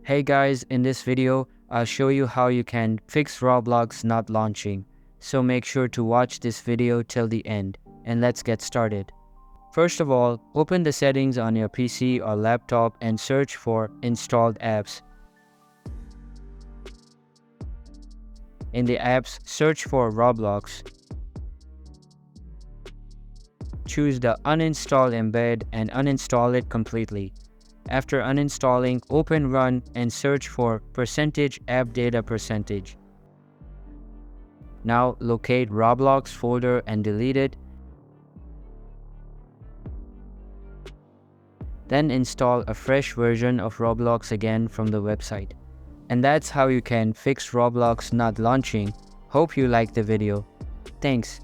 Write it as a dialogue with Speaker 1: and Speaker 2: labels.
Speaker 1: Hey guys, in this video, I'll show you how you can fix Roblox not launching. So make sure to watch this video till the end, and let's get started. First of all, open the settings on your PC or laptop and search for installed apps. In the apps, search for Roblox. Choose the uninstall embed and uninstall it completely. After uninstalling, open Run and search for %app data %. Now locate Roblox folder and delete it. Then install a fresh version of Roblox again from the website. And that's how you can fix Roblox not launching. Hope you liked the video. Thanks.